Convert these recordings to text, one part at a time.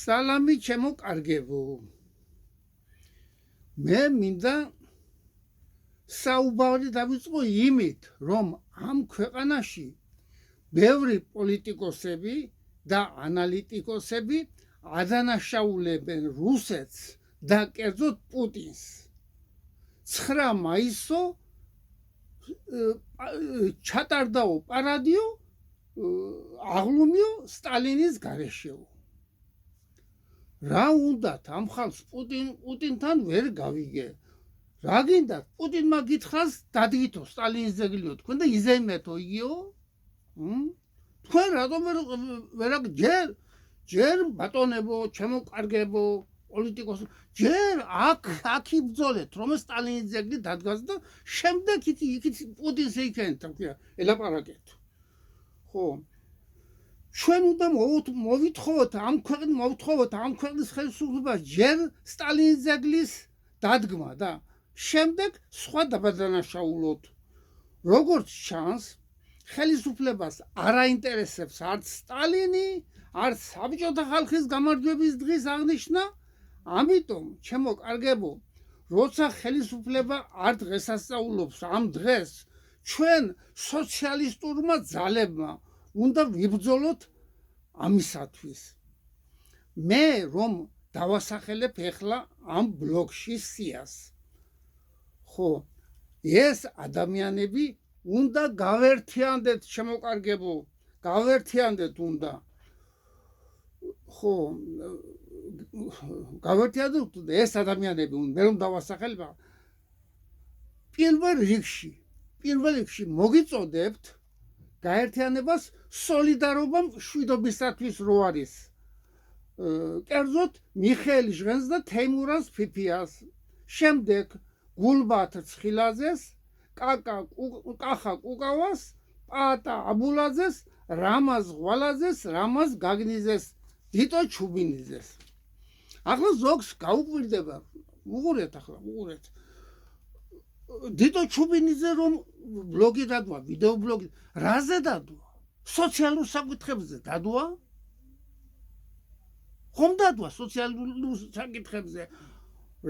სალამი ჩემო კარგებო. მე მინდა საუბარი დავიწყო იმით, რომ ამ ქვეყანაში ბევრი პოლიტიკოსები და ანალიტიკოსები ადანაშაულებენ რუსეთს და კერძოდ პუტინს. 9 მაისო ჩატარდაო პარადიო აღლუმიო სტალინის გარეშეო. რა უნდათ ამ ხალხს პუტინთან ვერ გავიგე. რა გინდათ პუტინმა გითხრას დადგითო სტალინის ძეგლიო თქვენ და იზეიმეთო იგიო? თქვენ რატომ ვერ ჯერ ბატონებო, ჩემო კარგებო, პოლიტიკოსო, ჯერ აქ იბრძოლეთ რომ სტალინის ძეგლი დადგას და შემდეგ იქით პუტინს იქენთ, თქვია, ელაპარაკეთ. ხო, ჩვენ უნდა მოვითხოვოთ ამ ქვეყნის ხელისუფლებას ჯერ სტალინის ძეგლის დადგმა და შემდეგ სხვა დაბადანაშაულოთ. როგორც ჩანს, ხელისუფლებას არ აინტერესებს არც სტალინი, არც საბჭოთა ხალხის გამარჯვების დღის აღნიშვნა. ამიტომ, ჩემო კარგებო, როცა ხელისუფლება არ დღესასწაულობს ამ დღეს, ჩვენ სოციალისტურმა ძალებმა უნდა ვიბრძოლოთ ამისათვის. მე რომ დავასახელებ ეხლა ამ ბლოგში სიას. ხო, ეს ადამიანები უნდა გავერთიანდეთ, ჩემო კარგებო, გავერთიანდეთ უნდა. ხო, გავერთიანდეთ ეს ადამიანები, მე რომ დავასახელებ, პირველ რიგში მოგიწოდებთ გაერთიანებას სოლიდარობა მშვიდობისათვის რო არის. კერძოდ მიხეილ ჟღენს და თეიმურაზ ფიფიას. შემდეგ გულბათ ცხილაძეს, კახა კუკავას, პატა აბულაძეს, რამაზ ღვალაძეს, რამაზ გაგნიძეს, დიტო ჩუბინიძეს. ახლა ზოგს გაუკვირდება, უყურეთ ახლა, უყურეთ. დიტო ჩუბინიძე რომ ბლოგი დადვა, ვიდეო ბლოგი, რაზე დადვა? სოციალურ საკითხებზე დადვა? ხომ დადვა სოციალურ საკითხებზე?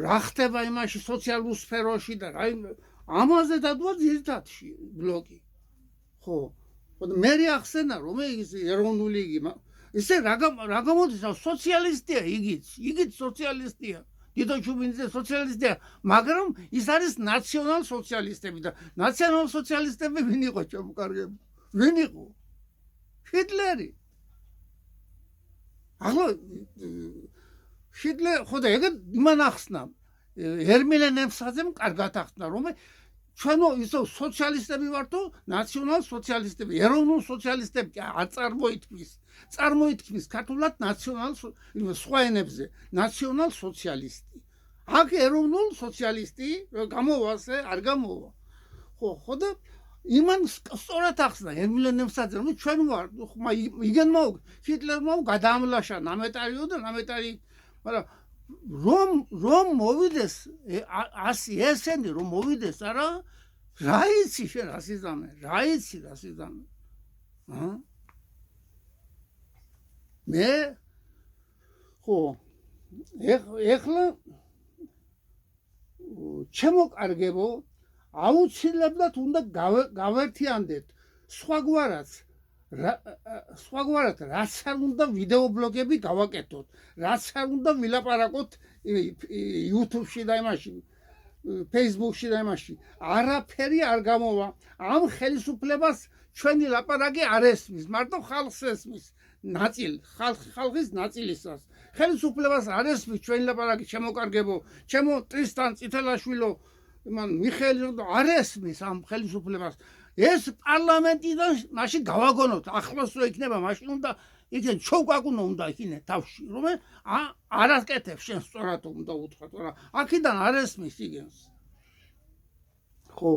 რა ხდება იმაში სოციალურ სფეროში და რა ამაზე დადვა ძირითადში ბლოგი. ხო, მე ახსენა რომ ის ეროვნული იგი ისე რა გამოდის სოციალისტია იგიც სოციალისტია. დიტო ჩუბინიძე სოციალისტია, მაგრამ ის არის ნაციონალ სოციალისტები და ნაციონალ სოციალისტები ვინ იყო ჩემო კარგებო? ვინ იყო? ჰიტლერი. ახლა ჰიტლერი ხო და ეგ იმან ახსნა, ერმილე ნემსაძემ კარგად ახსნა, რომ ჩვენო ისო სოციალისტები ვართო, ნაციონალ სოციალისტები, ეროვნულ სოციალისტები არ წარმოითქმის ქართულად ნაციონალ სხვა ენებზე, ნაციონალ სოციალისტი. აქ ეროვნულ სოციალისტი გამოვასე, არ გამოვა. ხო და იმან სწორად ახსნა ერმილე ნემსაძე, რომ ჩვენ ვარ, იგენმა ჰიტლერმა გადაამლაშა ნამეტარიო და ნამეტარი, მაგრამ რომ მოვიდეს ესენი რომ მოვიდეს არა რა იცი შენ რასიზამე მე ხო ეხლა ჩემო კარგებო აუცილებლად უნდა გავერთიანდეთ სხვაგვარად რაც არ უნდა ვიდეო ბლოგები გავაკეთოთ, რაც არ უნდა ვილაპარაკოთ YouTube-ში და იმაში, Facebook-ში და იმაში. არაფერი არ გამოვა. ამ ხელისუფლებას ჩვენი ლაპარაკი არ ესმის, მარტო ხალხს ესმის. ხალხის ნაწილისას. ხელისუფლებას არ ესმის ჩვენი ლაპარაკი, ჩემო კარგებო, ჩემო ტრისტან წითელაშვილო, მიხეილ არ ესმის ამ ხელისუფლებას. ეს პარლამენტიდან მაშინ გავაგონოთ, ახლოს რო იქნება, მაშინ უნდა იქენ ჩოკვაკუნო უნდა იქინე თავში, რომ არ აკეთებს შენ სწორად უნდა უთხრათ, რა. აქედან არ ესმის იგენს. ხო,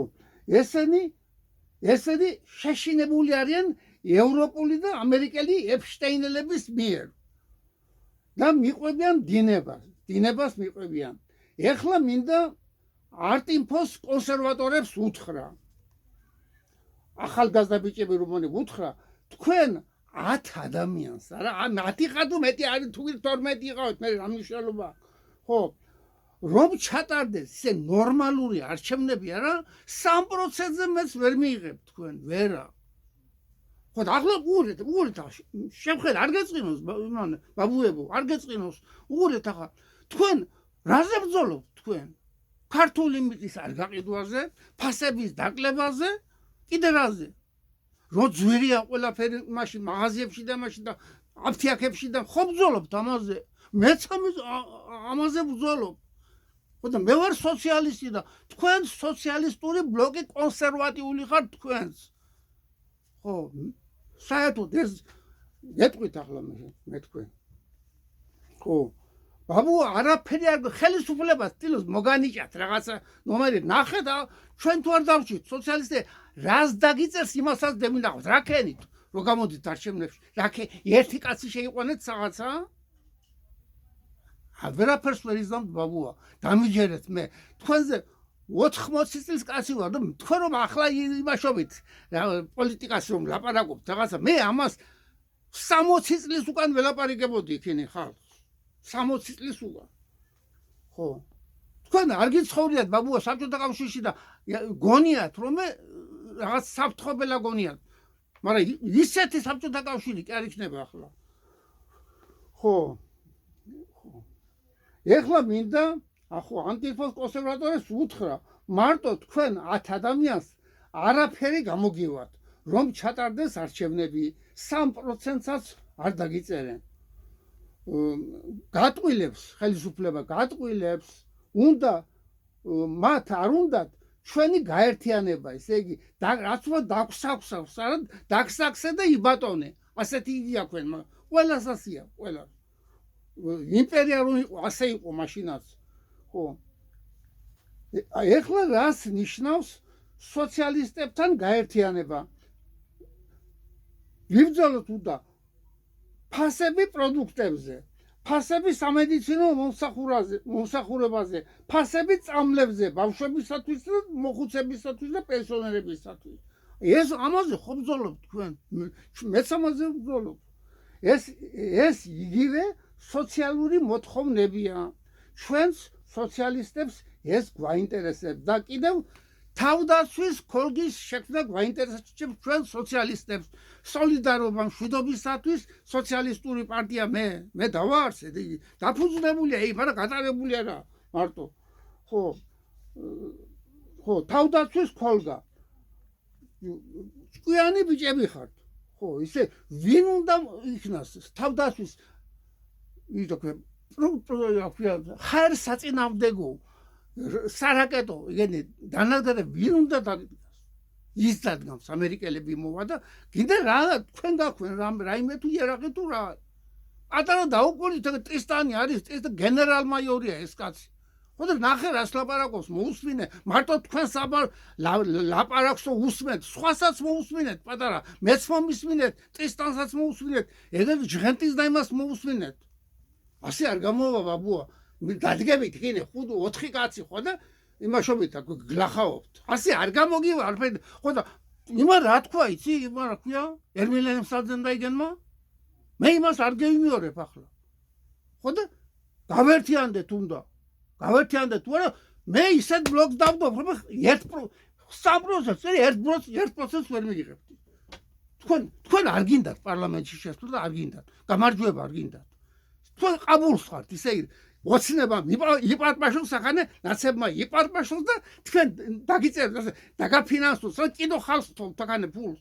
ესენი შეშინებული არიან ევროპული და ამერიკელი ეფშტეინელების მიერ. და მიყვებიან დინებას მიყვებიან. ეხლა მინდა არტინფოს კონსერვატორებს უთხრა. ახალგაზრდა ბიჭები რომ უთხრა, თქვენ 10 ადამიანს არა 10 ხადო მეტი არის თუ 12 იყავით მე რა მნიშვნელობა ხო რომ ჩატარდეს ისე ნორმალური არჩევნები არა 3%-ზე მეც ვერ მიიღებ თქვენ ვერა ხო ახლა უღურეთ შევხედე არ გეწყინოს ბაბუებო არ გეწყინოს უღურეთ ახლა თქვენ რაზე ბრძოლობთ თქვენ ქართული მიწის არ გაყიდვაზე ფასების დაკლებაზე კიდე რაზე რო ძვირია ყველაფერი მაშინ მაღაზიებში და მაშინ და აფთიაქებში და ხო ბრძოლობთ ამაზე მეც ამაზე ბრძოლობ ხო და მე ვარ სოციალისტი და თქვენ სოციალისტური ბლოკი კონსერვატიული ხართ თქვენს ხო საერთოდ ეს გეტყვით ახლა მე თქვენ ხო ბაბუ არაფერი არ ხელისუფლებას ტილოს მოგანიჭათ რაღაცა ნომერი ნახე და ჩვენ თუ არ დავჭით სოციალისტები რას დაგიწერს იმასაც დემინახოთ რა ქენით რო გამოდით არჩევნებში რა ერთი კაცი შეიყვანეთ რაღაცა ვერაფერს ვერ იზამთ ბაბუა დამიჯერეთ მე თქვენზე 80 წლის კაცი ვარ და თქვენ რომ ახლა იმაშობით პოლიტიკას რომ ლაპარაკობთ რაღაცა მე ამას 60 წლის უკან ველაპარაკებოდი იქნე ხალხს 60 წლის უკან ხო თქვენ არ გიცხოვრიათ ბაბუა საბჭოთა კავშირში და გონიათ რომ მე რაღაც საფრთხობელა გონიათ მაგრამ ისეთი საბჭოთა კავშირი კი არ იქნება ახლა ხო ეხლა მინდა ახო ანტიფოს კონსერვატორებს უთხრა მარტო თქვენ 10 ადამიანს არაფერი გამოგივათ რომ ჩატარდეს არჩევნები 3%-საც არ დაგიწერენ გატყვილებს ხელისუფლება გატყვილებს უნდა მათ არ უნდათ ჩვენი გაერთიანება ისე იგი რაც უნდა დაგვსაქსავს არა დაგსაქსე და იბატონე ასეთი იდეა ქვენ ყველას ასია ყველა იმპერია რომ იყო ასე იყო მაშინაც ხო ეხლა რას ნიშნავს სოციალისტებთან გაერთიანება ვიბრძოლოთ უნდა ფასები პროდუქტებზე ფასები სამედიცინო მომსახურებაზე ფასები წამლებზე ბავშვებისათვის და მოხუცებისათვის და პენსიონერებისათვის ეს ამაზე ხო ბრძოლობთ თქვენ მეც ამაზე ვბრძოლობ ეს იგივე სოციალური მოთხოვნებია ჩვენს სოციალისტებს ეს გვაინტერესებს და კიდევ თავდაცვის ქოლგის შექმნა გვაინტერესებს ჩვენ სოციალისტებს სოლიდარობა მშვიდობისათვის სოციალისტური პარტია მე დავაარსე დაფუძნებულია მაგრამ გატარებული არა მარტო ხო თავდაცვის ქოლგა ჭკვიანი ბიჭები ხართ ხო ისე ვინ უნდა იქნას თავდაცვის ხარ საწინააღმდეგო სარაკეტო იგენი დანაგდები ვინ უნდა დაგდგას ის დადგავს ამერიკელები მოვა და კიდე რა თქვენ გაქვენ რაიმე თუ იარაღი თუ რა პატარა დაუყურით ტრისტანი არის ეს გენერალ-მაიორია ეს კაცი ხო და ნახე რას ლაპარაკობს მოусმინე მარტო თქვენ ლაპარაკს უსმენთ სხვასაც მოусმინეთ პატარა მეც მომისმინეთ ტრისტანსაც მოусმინეთ ეგრე ჟღენტის და იმას მოусმინეთ ასე არ გამოვა ბაბუა დადგებით იქნე 5-4 კაცი ხო და იმაშობით გლახაობთ ასე არ გამოგივა არაფერი ხო და იმა რა თქვა იცი იმა რა ქვია ერმილენ სალძენდაიგენმა მე იმას არ გეიმიორებ ახლა ხო და გავერთიანდეთ უნდა გავერთიანდეთ თუ არა მე ისეთ ბლოკს დავდო რომ 1% ვერ მიიღებთ თქვენ არ გინდათ პარლამენტში შესვლა და არ გინდათ გამარჯვება არ გინდათ თქვენ ყაბულს ხართ ისე ოცნება იპარტმაშოს ახანე ნაცებმა იპარტმაშოს და თქვენ დაგიწერთ დაგაფინანსოს რა კიდო ხალხს თხოვთ ახანე ფულს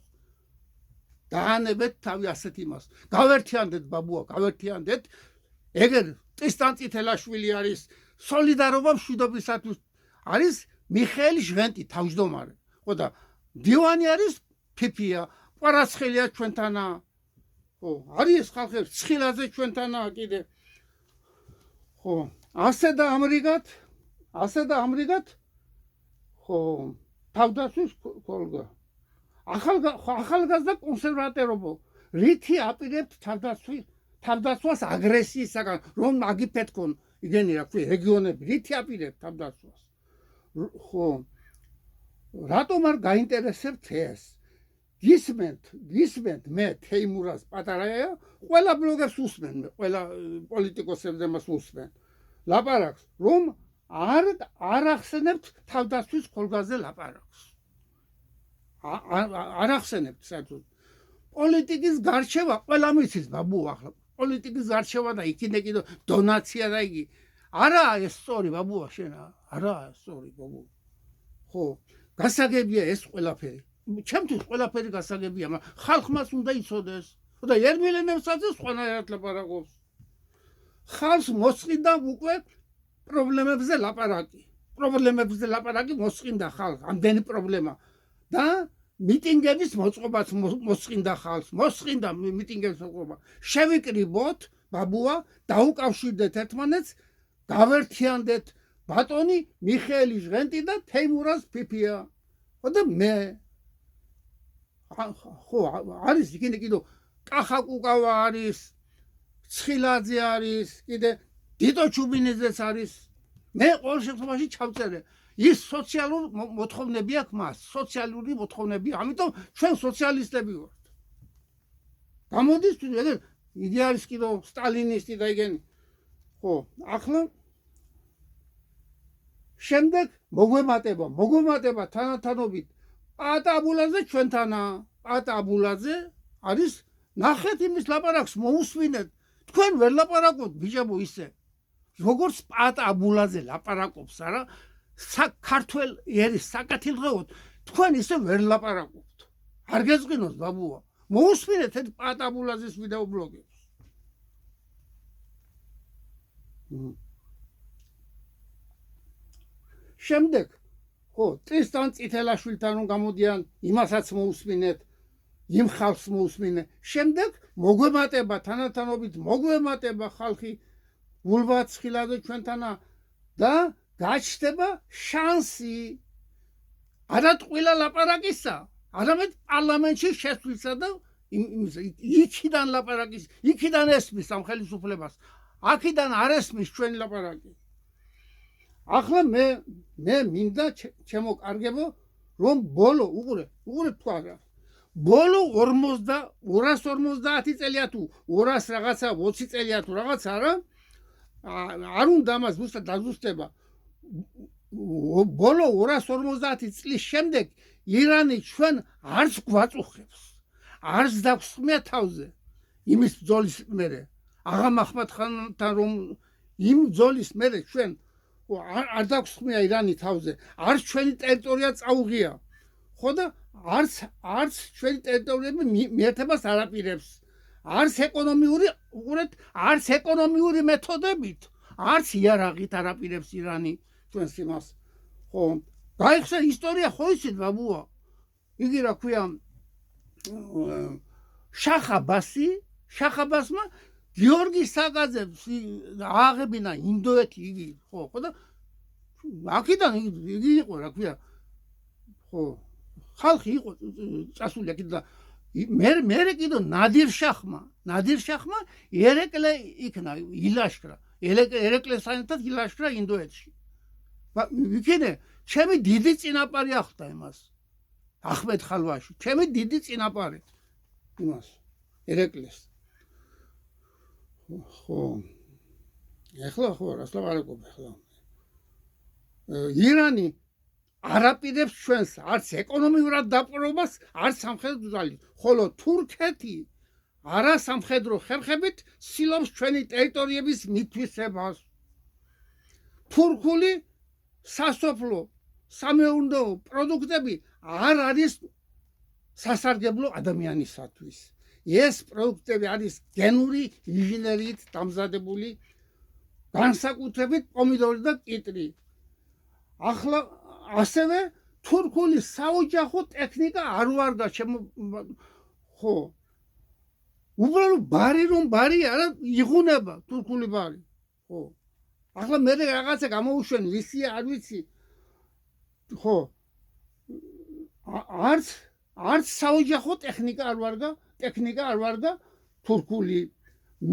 დაანებეთ თავი ასეთ იმას გავერთიანდეთ ბაბუა გავერთიანდეთ ეგერ ტრისტან წითელაშვილი არის სოლიდარობა მშვიდობისათვის არის მიხეილ ჟვენტი თავმჯდომარე ხო და დივანი არის ფიფია ყვარაცხელია ჩვენთანა ხო არის ხალხებს ცხილაძე ჩვენთანაა კიდე ხო ასე და ამრიგად ხო თავდაცვის ქოლგა ახალგაზრდა კონსერვატორობა რითი აპირებთ თავდაცვას აგრესიისაგან რომ აგიფეთქონ იგენი რა ქვია რეგიონები რითი აპირებთ თავდაცვას ხო რატომ არ გაინტერესებთ ეს გისმენთ მე თეიმურას პატარაა ყველა ბლოგერს უსმენ მე ყველა პოლიტიკოსებს მას უსმენ ლაპარაკს რომ არ ახსენებთ თავდაცვის ხოლგაზე ლაპარაკს არ ახსენებთ საერთოდ პოლიტიკის გარჩევა ყველა მიცის ბაბუ ახლა პოლიტიკის გარჩევა და იქიდან კიდე დონაცია და იგი არაა ეს სწორი ბაბუა შენ არაა სწორი ბაბუ ხო გასაგებია ეს ყველაფერი ჩემთვის ყველაფერი გასაგებია მაგრამ ხალხმაც უნდა იცოდეს და ერმილენებსაც სხვანაირად ლაპარაკობს ხალხს მოსყიდა უკვე პრობლემებზე ლაპარაკი მოსყიდა ხალხს ამდენი პრობლემა და მიტინგების მოწყობაც მოსყიდა ხალხს მოსყიდა მიტინგების მოწყობა შევიკრიბოთ ბაბუა დაუკავშირდეთ ერთმანეთს გავერთიანდეთ ბატონი მიხეელი ჟღენტი და თეიმურას ფიფია და მე ხო არის იქნე კიდე კახაკუკავა არის ცხილაძე არის კიდე დიდო ჩუბინიძეც არის მე ყოველ შემთხვევაში ჩავწერე ის სოციალურ მოთხოვნები აქვს მას სოციალური მოთხოვნები ამიტომ ჩვენ სოციალისტები ვართ გამოდის ეგ იგი არის კიდე სტალინისტი და igen ხო ახლა შემდეგ მოგვემატება თანათანობით პატაბულაძე ჩვენთანა პატაბულაძე არის ნახეთ იმის ლაპარაკს მოусვინეთ თქვენ ვერ ლაპარაკობთ ბიჭებო ისე როგორც პატაბულაძე ლაპარაკობს არა საქართველოს ერის საკათილღეოდ თქვენ ისე ვერ ლაპარაკობთ არ გეწყინოთ ბაბუა მოусვინეთ ეს პატაბულაძის ვიდეო ბლოგებს შემდეგ ხო ტრისტან წითელაშვილთან რომ გამოდიან იმასაც მოусვინეთ იმ ხალხს მოусვინეთ შემდეგ მოგვემატება თანათანობით მოგვემატება ხალხი გულბაცხილაძე ჩვენთანა და გაჩნდება შანსი არატყვილა ლაპარაკისა არამედ პარლამენტში შესვლისა და იქიდან ლაპარაკის იქიდან ესმის ამ ხელისუფლებას აქედან არ ესმის ჩვენი ლაპარაკი ახლა მე მინდა ჩემო კარგებო რომ ბოლო უყურე თქვა რა ბოლო 250 წელია თუ 200 რაღაცა 20 წელია თუ რაღაცა რა არ უნდა მას ზუსტად დაზუსტება ბოლო 250 წლის შემდეგ ირანი ჩვენ არც გვაწუხებს არც დაგვსხმია თავზე იმის ბრძოლის მერე აღა მაჰმად-ხანთან რომ იმ ბრძოლის მერე ჩვენ არ დაგვსხმია ირანი თავზე არც ჩვენი ტერიტორია წაუღია ხო და არც ჩვენი ტერიტორიები მიერთებას არ აპირებს არც ეკონომიური მეთოდებით არც იარაღით არ აპირებს ირანი ჩვენს იმას ხო გაიხსნა ისტორია ხო იცით ბაბუა იგი რა ქვია შახაბასმა გიორგი საგაძემ ააღებინა ინდოეთი იგი ხო და აქედან იგი იყო რა ქვია ხო ხალხი იყო წასული აქედან და მე კიდე ნადირ შახმა ერეკლე იქნა ილაშქრა ერეკლესთან ერთად ილაშქრა ინდოეთში იქნე ჩემი დიდი წინაპარი ახდა იმას ახმედ ხალვაში ჩემი დიდი წინაპარი იმას ერეკლეს ხო ეხლა ხო რას ლაპარაკობ ეხლა ირანი არ აპირებს ჩვენს არც ეკონომიურად დაპყრობას არც სამხედრო ძალით ხოლო თურქეთი არა სამხედრო ხერხებით ცდილობს ჩვენი ტერიტორიების მითვისებას თურქული სასოფლო სამეურნეო პროდუქტები არ არის სასარგებლო ადამიანისათვის ეს პროდუქტები არის გენური ინჟინერიით დამზადებული განსაკუთრებით პომიდორი და კიტრი ახლა ასევე თურქული საოჯახო ტექნიკა არ ვარდა ხო უბრალოდ ბარი არა იღუნება თურქული ბარი ხო ახლა მე რაღაცა გამოუშვენ ვისია არ ვიცი ხო არც საოჯახო ტექნიკა არ ვარდა თურქული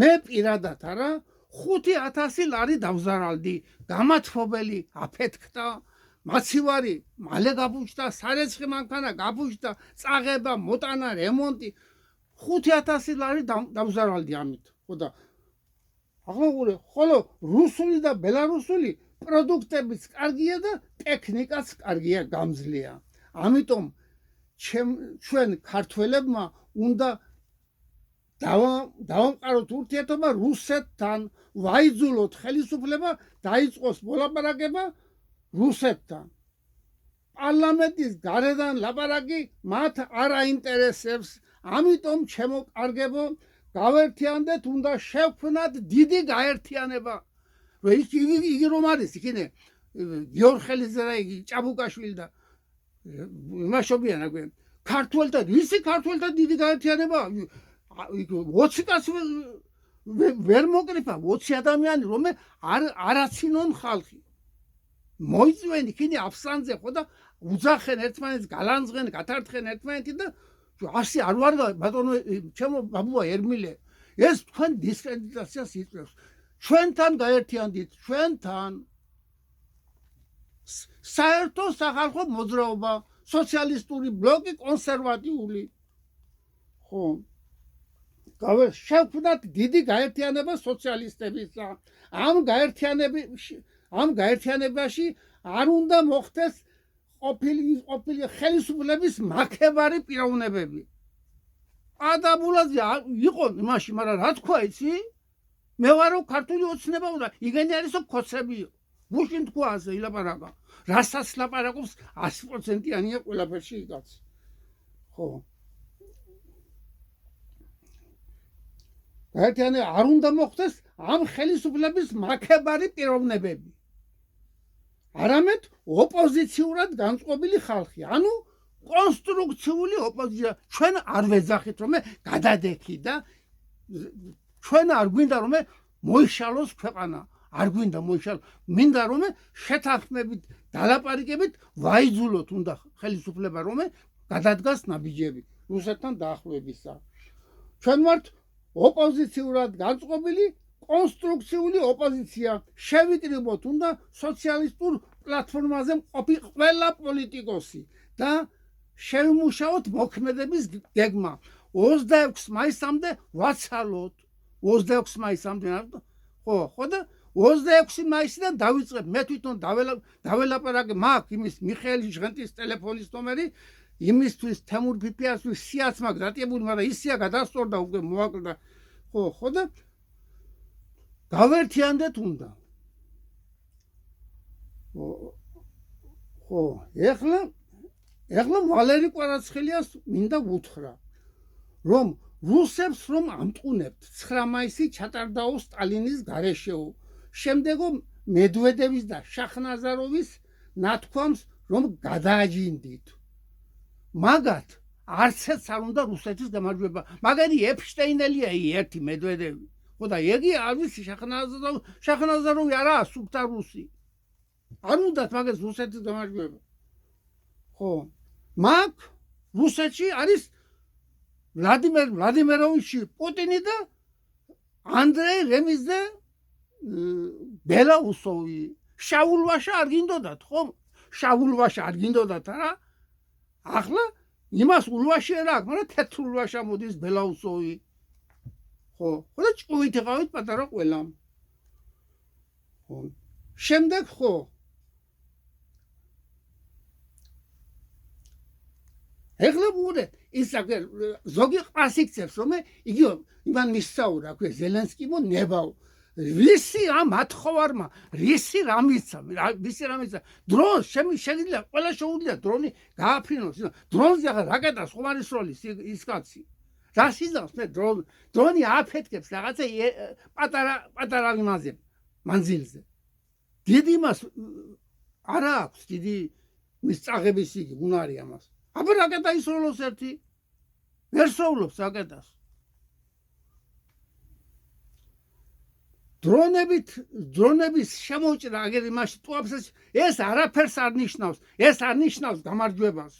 მე პირადად არა 5000 ლარი დავზარალდი გამათფობელი აფეთქდა მაცივარი მალე გაბუჩდა, სარეცხი მანქანა გაბუჩდა, წაღება, მოტანა, რემონტი 5000 ლარი დამზარალდი ამით. ხო და აღუღურე, ხოლო რუსული და ბელარუსული პროდუქტებიც კარგია და ტექნიკაც კარგია, გამძლეა. ამიტომ ჩვენ ქართველებმა უნდა დავამყაროთ ურთიერთობა რუსეთთან, ვაიძულოთ ხელისუფლება დაიწყოს მოლაპარაკება რუსეთთან. პარლამენტის გარედან ლაპარაკი მათ არ აინტერესებს. ამიტომ ჩემო კარგებო, გავერთიანდეთ, უნდა შევქმნათ დიდი გაერთიანება. იგი რომ არის იქნე გიორხელიძე და იგი ჭაბუკაშვილი და იმაშობიან აგვენ ქართველთა ისი ქართველთა დიდი გაერთიანება 20 კაცი ვერ მოკრიფა 20 ადამიანი რომ არაცინონ ხალხი მოიწვენ იქნე აფსანზე ხო და უძახენ ერთმანეთს გალანძღენ გათართხენ ერთმანეთი და ასე არ ვარ ბატონო ჩემო ბაბუა ერმილე ეს თქვენ დისკრედიტაციას იწვევს ჩვენთან გაერთიანდით ჩვენთან საერთო სახალხო მოძრაობა სოციალისტური ბლოკი კონსერვატიული ხო შევქმნათ დიდი გაერთიანება სოციალისტებისა ამ გაერთიანებაში არ უნდა მოხდეს ყოფილი ხელისუფლების მაქებარი პიროვნებები ადაბულაძე იყო იმაში მაგრამ რა თქვა იცი მე ვარო ქართული ოცნება უნდა იგენი არისო ქოცებიო გუშინ თქვა ასე ილაპარაკა რასაც ლაპარაკობს 100%-იანია ყველაფერში იკაც ხო გაერთიანება არ უნდა მოხდეს ამ ხელისუფლების მაქებარი პიროვნებები არამედ ოპოზიციურად განწყობილი ხალხი ანუ კონსტრუქციული ოპოზიცია ჩვენ არ ვეძახით რომ გადადექი და ჩვენ არ გვინდა რომ მოიშალოს ქვეყანა არ გვინდა მოიშალოს მინდა რომ შეთანხმებით დალაპარაკებით ვაიძულოთ უნდა ხელისუფლება რომ გადადგას ნაბიჯები რუსეთთან დაახლოებისა ჩვენ ვართ ოპოზიციურად განწყობილი კონსტრუქციული ოპოზიცია შევიკრიბოთ უნდა სოციალისტურ პლატფორმაზე მყოფი ყველა პოლიტიკოსი და შევიმუშაოთ მოქმედების გეგმა 26 მაისამდე ვაცალოთ 26 მაისამდე ხო და 26 მაისიდან დავიწყებ მე თვითონ დაველაპარაკე მაქვს იმის მიხეილ ჟღენტის ტელეფონის ნომერი იმისთვის თემურ ფიფიასთვის სიაც მაქვს დატებული მაგრამ ისია გადასწორდა უკვე მოაკლდა ხო და გავერთიანდეთ უნდა ხო ეხლა ვალერი კვარაცხელიას მინდა ვუთხრა რომ რუსებს რომ ამტყუნებთ 9 მაისი ჩატარდაო სტალინის გარეშეო შემდეგო მედვედევის და შაჰნაზაროვის ნათქვამს რომ გადააჯინდით მაგათ არცეც არ უნდა რუსეთის გამარჯვება მაგარი ეფშტეინელია ერთი მედვედევი ხო და ეგი არ ვიცი შაჰნაზაროვი არაა სუფთა რუსი არ უნდათ მაგას რუსეთის გამარჯვება ხო მაგ რუსეთში არის ვლადიმიროვიჩი პუტინი და ანდრეი რემიზე ბელაუსოვი შაულვაშა არ გინდოდათ ხო შაულვაშა არ გინდოდათ არა ახლა იმას ულვაში არა აქვს მაგრამ თეთრულვაშა მოდის ბელაუსოვი ხო და ჭუით იყავით პატარა ყველამ ხო შემდეგ ხო ეხლა ვუყურე ის ზოგი ყასიქცევს რომ იგი იმან მისწაურა ქვე ზელენსკი მო ნებაო ვისი ამ ათხოვარმა ვისი რამიცა დრონს შეიძლება ყველა შეუძლია დრონი გააფრინოს დრონზე ახლა რაკეტას ხომ არის როლი ის კაცი რა სიზავს მე დრონი აფეთქებს რაღაცა პატარა იმაზე მანძილზე დიდი მას არა აქვს დიდი მის წაღების იგი უნარი ამას აბა რაკეტა ისროლოს ერთი ვერ სოულობს რაკეტას დრონების შემოჭრა აგერ იმაში ტუაფსეს ეს არაფერს არ ნიშნავს ეს არ ნიშნავს გამარჯვებას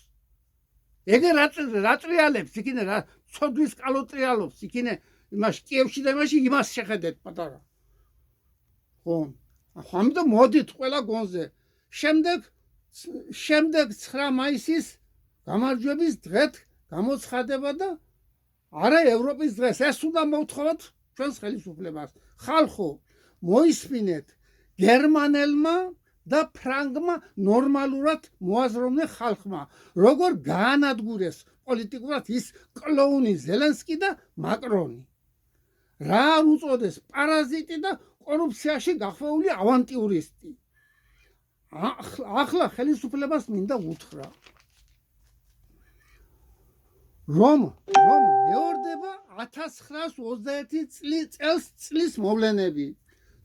ეგერ რატრიალებს იქინე რა ცოდვის კალოტრიალობს იქინე იმაში კიევში და იმაში იმას შეხედეთ პატარა ხო ამიტომ მოდით ყველა გონზე შემდეგ შემდეგ 9 მაისის გამარჯვების დღეთ გამოცხადება და არა ევროპის დღეს. ეს უნდა მოვთხოვოთ ჩვენს ხელისუფლებას. ხალხო, მოისმინეთ გერმანელმა და ფრანგმა ნორმალურად მოაზროვნე ხალხმა, როგორ გაანადგურეს პოლიტიკურად ის კლოუნი ზელენსკი და მაკრონი. რა არ უწოდეს პარაზიტი და კორუფციაში გახვეული ავანტიურისტი. ახლა ხელისუფლებას მინდა უთხრა, რომ მეორდება 1921 წლის მოვლენები.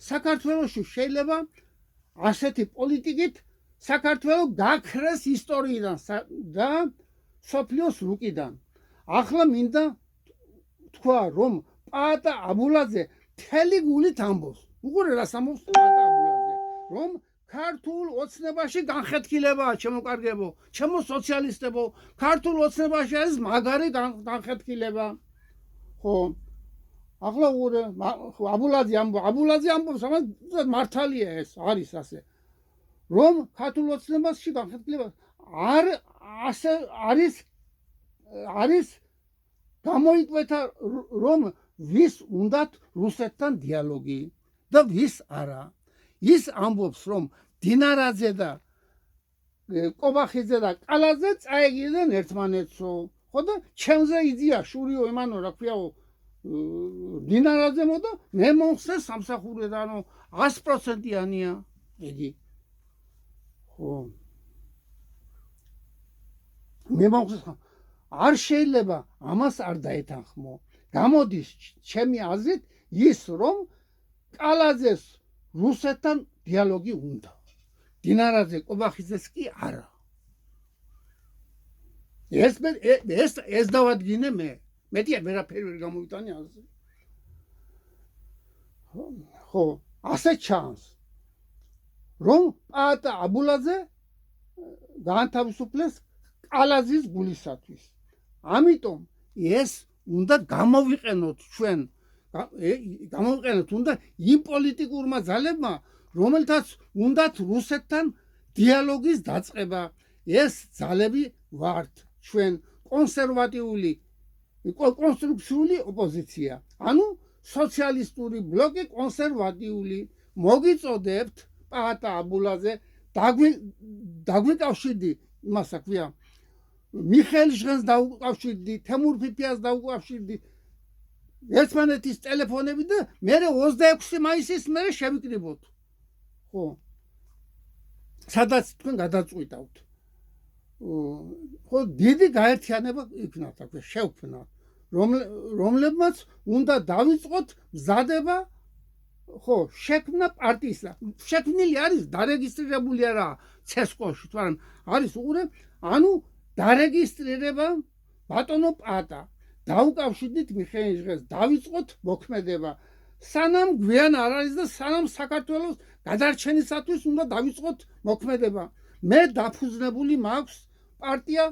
საქართველოში შეიძლება ასეთი პოლიტიკით საქართველო გაქრეს ისტორიიდან და სოფლიოს რუკიდან. ახლა მინდა თქვა, რომ პაატა აბულაძე თელი გულით ამბობს. უყურე რას ამბობს პაატა აბულაძე, რომ ქართულ ოცნებაში განხეთქილებაა, ჩემო კარგებო, ჩემო სოციალისტებო, ქართულ ოცნებაში არის მაგარი განხეთქილება. ხო, ახლა უყურე აბულაძე ამბობს, მართალია ეს არის ასე, რომ ქართულ ოცნებაში განხეთქილება არის გამოიკვეთა, რომ ვის უნდათ რუსეთთან დიალოგი და ვის არა. ის ამბობს, რომ დინარაძე და კობახიძე და კალაძე წაეგიდნენ ერთმანეთსო. ხო და ჩემზე იზია შურიო ემანო, რა ქვიაო, დინარაძემო და მე მომხსნე სამსახურედანო 100%-იანია იგი. ხო, მე მომხსნე, არ შეიძლება ამას არ დაეთანხმო. გამოდის ჩემი აზრით ის, რომ კალაძეს რუსეთთან დიალოგი უნდა, დინარაძე კობახიძეს კი არა. ეს დავადგინე მე. მეტია ვერაფერი ვერ გამოვიტანი ასე. ხო, ასე ჩანს, რომ პაატა აბულაძე გაანთავისუფლეს კალაძის გულისათვის. ამიტომ ეს უნდა გამოვიყენოთ ჩვენ, უნდა იმ პოლიტიკურმა ძალებმა, რომელთაც უნდათ რუსეთთან დიალოგის დაწყება. ეს ძალები ვართ ჩვენ კონსერვატიული კონსტრუქციული ოპოზიცია, ანუ სოციალისტური ბლოკი კონსერვატიული. მოგიწოდებთ პაატა აბულაძე, დაგვიკავშირდი იმას აქვია, მიხეილ ჟღენს დაუკავშირდი, თემურ ფიფიას დაუკავშირდი, ერთმანეთის ტელეფონები და მე 26 მაისის მერე შევიკრიბოთ. ხო, სადაც თქვენ გადაწყვიტავთ. ხო, დიდი გაერთიანება იქნათ, აქვე შევქმნათ, რომლებმაც უნდა დავიწყოთ მზადება. ხო, შექმნა პარტიისა. შექმნილი არის, დარეგისტრირებული არა ცესკოში, თორემ არის უყურე, ანუ დარეგისტრირება ბატონო პაატა. დაუკავშირდით მიხეილ ჟღენს, დავიწყოთ მოქმედება. სანამ გვიან არ არის და სანამ საქართველოს გადარჩენისათვის უნდა დავიწყოთ მოქმედება. მე დაფუძნებული მაქვს პარტია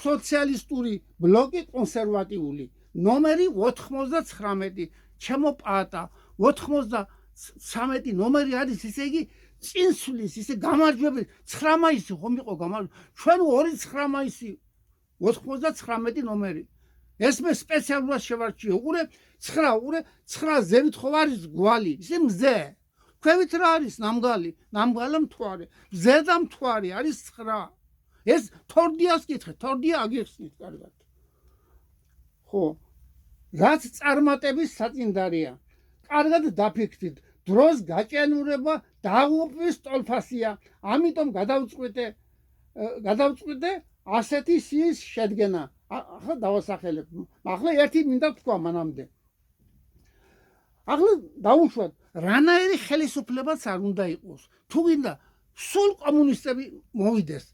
სოციალისტური ბლოკი კონსერვატიული, ნომერი 99. ჩემო პაატა, 93 ნომერი არის, ისე იგი წინსვლის, ისე გამარჯვების 9 მაისი ხომ იყო გამარჯვება. ჩვენ 2-9 მაისი 99 ნომერი. ეს მე სპეციალურად შევარჩიე. უყურე 9 ზევით ხო არის გვალი, ისე მზე. ქვევით რა არის ნამგალი, ნამგალა მთვარე, მზე და მთვარი არის 9. ეს თორდიას კითხეთ, თორდია აგიხსნით კარგად. ხო, რაც წარმატების საწინდარია. კარგად დაფიქრდით, დროს გაჭიანურება დაღუპვის ტოლფასია. ამიტომ გადავწყვიტე ასეთი სიის შედგენა. ახლა დავასახელებ. ახლა ერთი მინდა თქვა მანამდე. ახლა დავუშვათ, რანაირი ხელისუფლებაც არ უნდა იყოს. თუ გინდა სულ კომუნისტები მოვიდეს.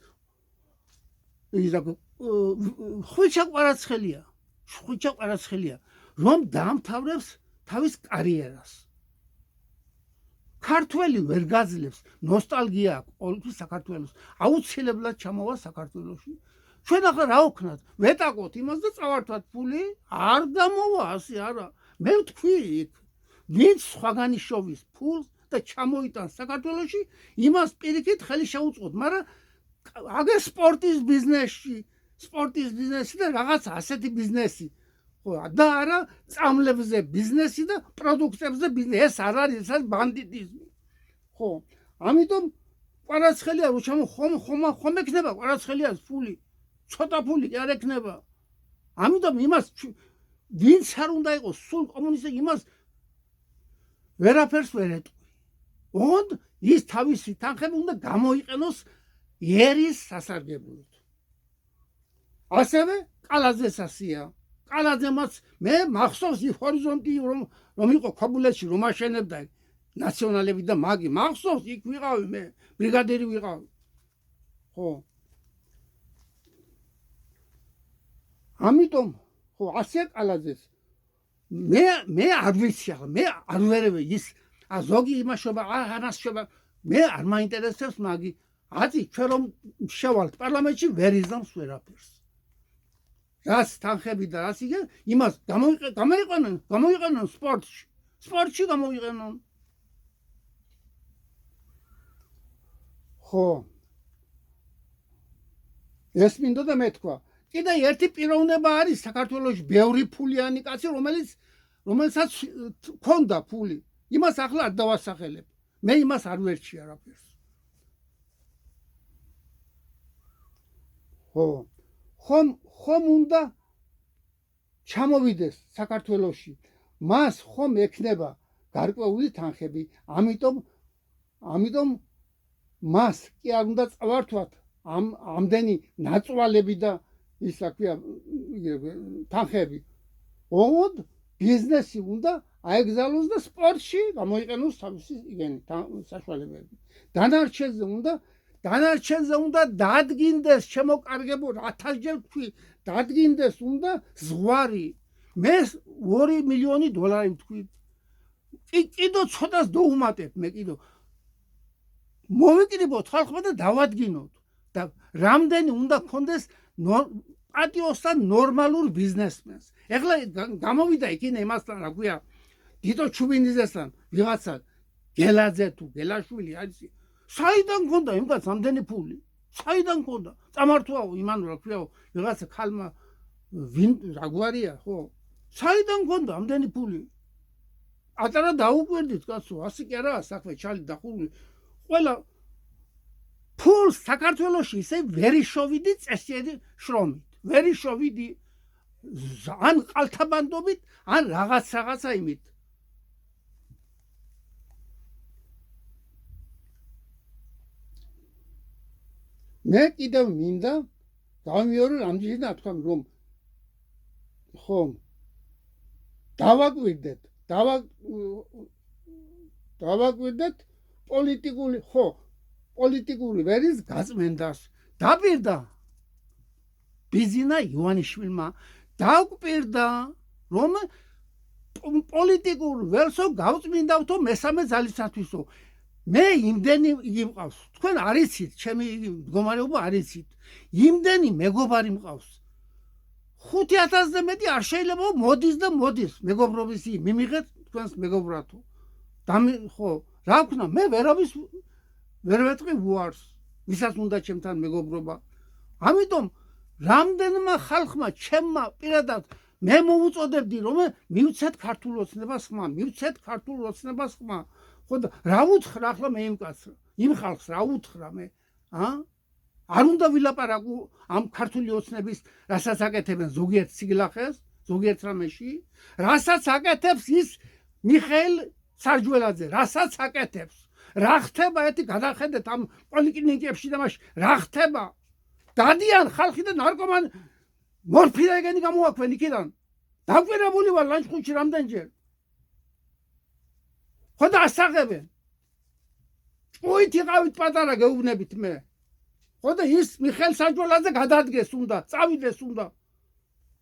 ხვიჩა კვარაცხელია, რომ დაამთავრებს თავის კარიერას. ქართველი ვერ გაძლევს, ნოსტალგია აქვს ყოველთვის საქართველოს. აუცილებლად ჩამოვა საქართველოში. ჩვენ ახლა რა ვქნათ? ვეტაკოთ იმას და წავართვათ ფული? არ გამოვა, ასე არა. მე ვთქვი იქ, ვინც სხვაგანი შოვის ფულს და ჩამოიტანს საქართველოში, იმას პირიქით ხელი შეუწყოთ, მაგრამ აგერ სპორტის ბიზნესი და რაღაც ასეთი ბიზნესი. ხო, და არა წამლებზე ბიზნესი და პროდუქტებზე ბიზნესი. ეს არ არის, ეს არის ბანდიტიზმი. ხო, ამიტომ კვარაცხელია რო ჩამო ხომ ექნება კვარაცხელიას ფული. ცოტა ფული კი არ ექნება. ამიტომ იმას ვინც არ უნდა იყოს სულ კომუნისტი იმას ვერაფერს ვერ ეტყვი. ოღონდ ის თავისი თანხები უნდა გამოიყენოს ერის სასარგებლოდ. ასევე კალაძესასია. კალაძემაც მე მახსოვს ის ჰორიზონტი რომ იყო ქობულეთში რომ აშენებდა ნაციონალები და მაგი მახსოვს იქ ვიყავი მე ბრიგადირი ვიყავი. ხო. ამიტომ ხო ასე კალაძეს მე არ ვიცი ახლა მე არ ვერევე ის ზოგი იმაშობა ამასშობა მე არ მაინტერესებს მაგი აცი ჩვენ რომ შევალთ პარლამენტში ვერ იზამს ვერაფერს. რაც თანხები და რაც იგე იმას გამოიყენონ სპორტში გამოიყენონ. ხო ეს მინდოდა და მეთქვა კიდე ერთი პიროვნება არის საქართველოში ბევრი ფულიანი კაცი რომელსაც ქონდა ფული იმას ახლა არ დავასახელებ მე იმას არ ვერჩი არაფერს. ხო ხომ უნდა ჩამოვიდეს საქართველოში მას ხომ ექნება გარკვეული თანხები ამიტომ მას კი არ უნდა წავართვათ ამდენი ნაწვალები და ისა ქვია თანხები. ოღონდ ბიზნესი უნდა აეგზალოს და სპორტში გამოიყენოს თავისი იგენი საშუალებები. დანარჩენზე უნდა დადგინდეს შემოკარგებო 1000-ჯერ ვთქვი დადგინდეს უნდა ზღვარი. მე 2 მილიონი დოლარი ვთქვი. კიდო ცოტას დაუმატებ მე კიდო მოვიკრიბოთ ხალხმა და დავადგინოთ და რამდენი უნდა გქონდეს პატიოსთან ნორმალურ ბიზნესმენს. ეხლა გამოვიდა იქინე იმასთან რა ქვია დიდო ჩუბინიძესთან ვიღაცა გელაძე თუ გელაშვილი არის საიდან გქონდა იმ კაცს ამდენი ფული? საიდან გქონდა? წამართვაო იმან რა ქვია ვიღაცა ხალმა ვინ რა გვარია ხო? საიდან გქონდა ამდენი ფული? ატარა დაუკვირდით კაცო, ასე კი არა საქმე ჩალი დახურული. ყველა ფულს საქართველოში ისე ვერი შოვიდი წესიერი შრომით. ვერი შოვიდი ან ყალთაბანდობით, ან რაღაცა იმით. მე კიდევ მინდა გამიორო რამდენი თქვა რომ ხომ დავაკვირდეთ პოლიტიკური ვერის გაწმენდას. დაპირდა ბიზინა ივანიშვილმა დაგვპირდა რომ პოლიტიკურ ვერსო გავწმინდავთო მესამე ძალისათვისო. მე იმდენი იგი მყავს. თქვენ არ იცით, ჩემი მდგომარეობა არ იცით. იმდენი მეგობარი მყავს. 5000-ზე მეტი არ შეიძლება მოდის მეგობრობის მიმიღეთ თქვენს მეგობრათო. ხო, რა ვქნა, მე ვერავის ვერ ვეტყვი უარს, ვისაც უნდა ჩემთან მეგობრობა. ამიტომ რამდენმა ხალხმა ჩემმა პირადად მე მოვუწოდებდი რომ მივცეთ ქართულ ოცნებას ხმა. ხო და რა ვუთხრა ახლა მე იმ ხალხს რა ვუთხრა მე? არ უნდა ვილაპარაკო ამ ქართული ოცნების რასაც აკეთებენ ზოგიერთ სიგლახეს, ზოგიერთ რამეში, რასაც აკეთებს ის მიხეილ სარჯველაძე, რასაც აკეთებს. რა ხდება ეთი გადახედეთ ამ პოლიკლინიკებში და მაშ რა ხდება? დადიან ხალხი და ნარკომანი მორფინაგენი გამოაქვენ იქიდან. დაგვირებული ვარ ლანჩხუთში რამდენჯერ. ხო და ასაღებენ. ჭუით იყავით პატარა გეუბნებით მე. ხო და ის მიხეილ სარჯველაძე გადადგეს უნდა, წავიდეს უნდა.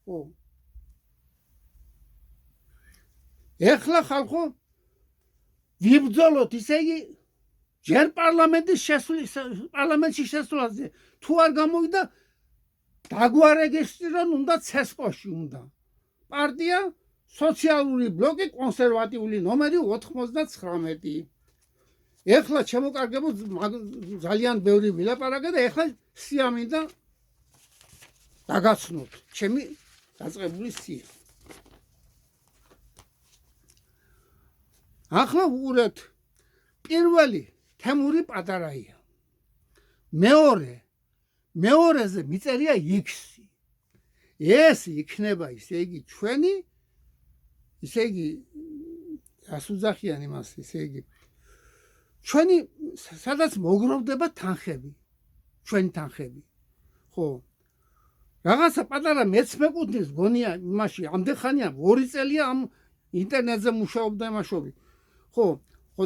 ხო. ეხლა ხალხო ვიბრძოლოთ ისე იგი ჯერ პარლამენტში შესვლაზე თუ არ გამოვიდა დაგვარეგისტრირონ უნდა ცესკოში უნდა. პარტია სოციალური ბლოკი კონსერვატიული ნომერი 99. ეხლა ჩემოკარგებო ძალიან ბევრი ვილაპარაკე და ეხლა სიამინდა დაგაცნოთ ჩემი დაწყებული სია. ახლა ვუყურებთ პირველი თემური პატარაია. მეორეზე მიწერია X-ი. ეს იქნება ისე იგი ჩვენი, ისე იგი ასუძახიან იმას, ისე იგი ჩვენი სადაც მოგროვდება თანხები, ჩვენი თანხები. ხო. რაღაცა პატარა მეც მეკუთვნის გონია იმაში, ამდენ ხანია 2 წელია ამ ინტერნეტზე მუშაობდა იმაშობი. ხო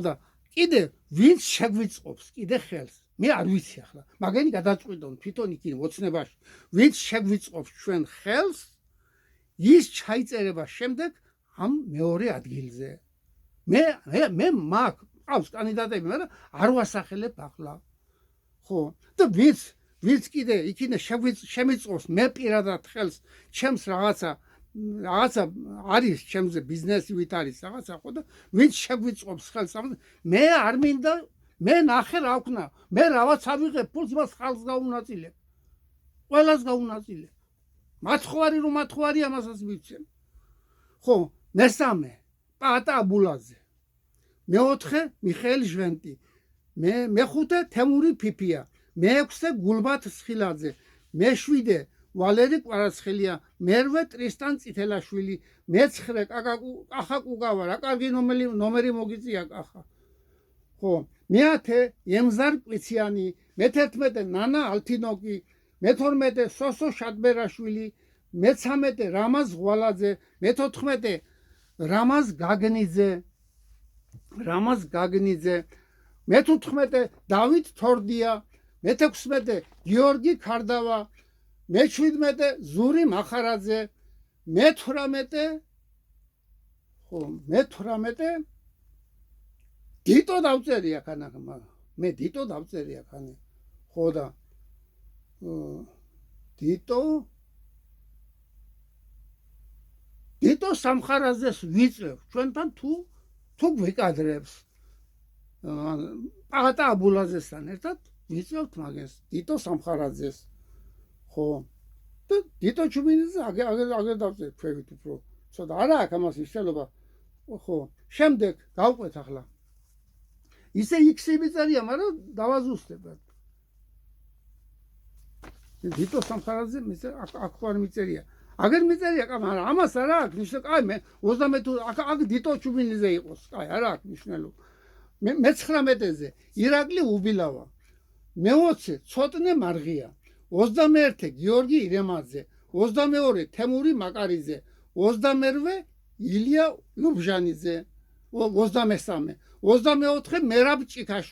და კიდე ვინც შეგვიწყობს კიდე ხელს. მე არ ვიცი ახლა, მაგენი გადაწყვიტონ თვითონ იქ ოცნებაში. ვინც შეგვიწყობს ჩვენ ხელს, ის ჩაიწერება შემდეგ ამ მეორე ადგილზე. მე მაგ ყავს კანდიდატები, მაგრამ არ ვასახელებ ახლა. ხო, და ვინც კიდე იქინე შემიწყობს მე პირადად ხელს, ჩემს რაღაცა არის ჩემზე ბიზნესი ვით არის რაღაცა, ხო და ვინც შეგვიწყობს ხელს, მე არ მინდა, მე ნახე რა ვქნა, მე რაღაც ავიღებ ფულს, მას ხალხს გაუნაწილებ. ყველას გაუნაწილებ. მათხვარი რომ მათხვარია, მასაც მივცემ. ხო, მესამე პატა აბულაძე. მეოთხე მიხეილ ჟვენტი. მეხუთე თემური ფიფია. მეექვსე გულბათ სხილაძე. მეშვიდე ვალერი კვარაცხელია. მერვე ტრისტან წითელაშვილი. მეცხრე კახა კუგავა. რა კარგი ნომერი მოგიწია კახა. ხო, მეათე ემზარ კვიციანი. მე-11 ნანა ალთინოკი. მე-12 სოსო შადბერაშვილი. მე-13 რამაზ ღვალაძე. მე-14 რამაზ გაგნიძე. მე-15 დავით თორდია. მე-16 გიორგი ქარდავა. მე-17 ზური მახარაძე. მე-18 დიტო დავწერი ახანა, მე დიტო დავწერი ახანა. ხო და დიტო სამხარაძეს ვიწევ ჩვენთან თუ გვიკადრებს. პატა აბულაძესთან ერთად ვიწევთ მაგას დიტო სამხარაძეს. ხო და დიტო ჩუბინიძე აგერ დავწერ ქვევით უფრო ცოტა არა აქვს ამას მნიშვნელობა. ხო, შემდეგ გავყვეთ ახლა ისე X-ი მიწერია, მაგრამ დავაზუსტებთ. დიტო სამხარაძე აქ ხარ მიწერია. აგერ მიწერია, მაგრამ ამას არა აქვს მნიშვნელობა. კაი, მე 32 აქ დიტო ჩუბინიძე იყოს. კაი, არა აქვს მნიშვნელობა. მე-19-ზე ირაკლი უბილავა. მე-20 ცოტნე მარღია. 21 გიორგი ირემაძე. 22 თემური მაკარიძე. 22 ილია ლუბჟანიძე. 23 24 მერაბ ჭიქაშვილი.